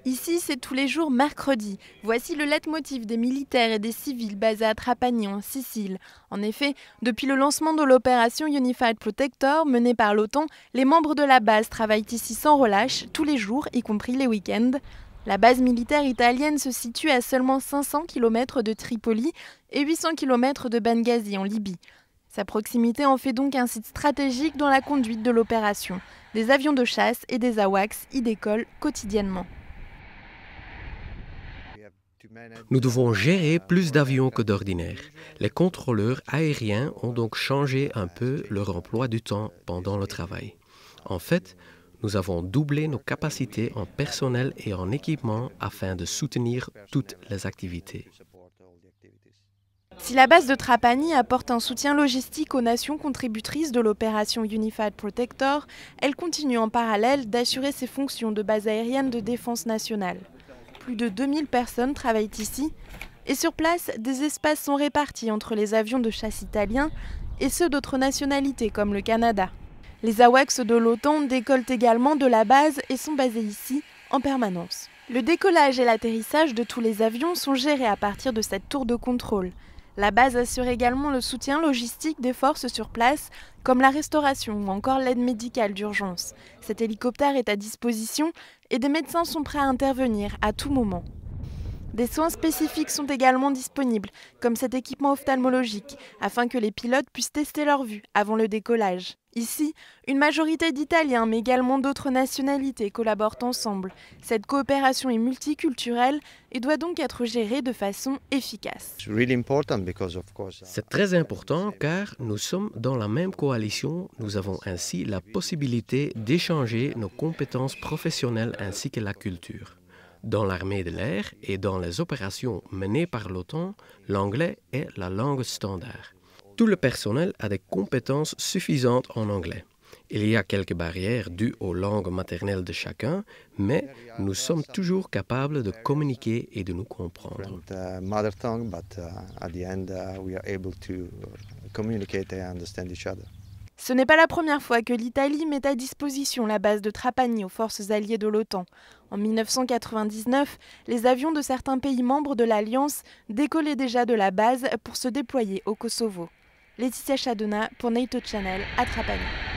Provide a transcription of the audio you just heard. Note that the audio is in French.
Ici, c'est tous les jours mercredi. Voici le leitmotiv des militaires et des civils basés à Trapani, en Sicile. En effet, depuis le lancement de l'opération Unified Protector menée par l'OTAN, les membres de la base travaillent ici sans relâche, tous les jours, y compris les week-ends. La base militaire italienne se situe à seulement 500 km de Tripoli et 800 km de Benghazi, en Libye. Sa proximité en fait donc un site stratégique dans la conduite de l'opération. Des avions de chasse et des AWACS y décollent quotidiennement. Nous devons gérer plus d'avions que d'ordinaire. Les contrôleurs aériens ont donc changé un peu leur emploi du temps pendant le travail. En fait, nous avons doublé nos capacités en personnel et en équipement afin de soutenir toutes les activités. Si la base de Trapani apporte un soutien logistique aux nations contributrices de l'opération Unified Protector, elle continue en parallèle d'assurer ses fonctions de base aérienne de défense nationale. Plus de 2000 personnes travaillent ici et sur place, des espaces sont répartis entre les avions de chasse italiens et ceux d'autres nationalités comme le Canada. Les AWACS de l'OTAN décollent également de la base et sont basés ici en permanence. Le décollage et l'atterrissage de tous les avions sont gérés à partir de cette tour de contrôle. La base assure également le soutien logistique des forces sur place, comme la restauration ou encore l'aide médicale d'urgence. Cet hélicoptère est à disposition et des médecins sont prêts à intervenir à tout moment. Des soins spécifiques sont également disponibles, comme cet équipement ophtalmologique, afin que les pilotes puissent tester leur vue avant le décollage. Ici, une majorité d'Italiens, mais également d'autres nationalités collaborent ensemble. Cette coopération est multiculturelle et doit donc être gérée de façon efficace. C'est très important car nous sommes dans la même coalition. Nous avons ainsi la possibilité d'échanger nos compétences professionnelles ainsi que la culture. Dans l'armée de l'air et dans les opérations menées par l'OTAN, l'anglais est la langue standard. Tout le personnel a des compétences suffisantes en anglais. Il y a quelques barrières dues aux langues maternelles de chacun, mais nous sommes toujours capables de communiquer et de nous comprendre. Ce n'est pas la première fois que l'Italie met à disposition la base de Trapani aux forces alliées de l'OTAN. En 1999, les avions de certains pays membres de l'Alliance décollaient déjà de la base pour se déployer au Kosovo. Laetitia Chadona pour NATO Channel à Trapani.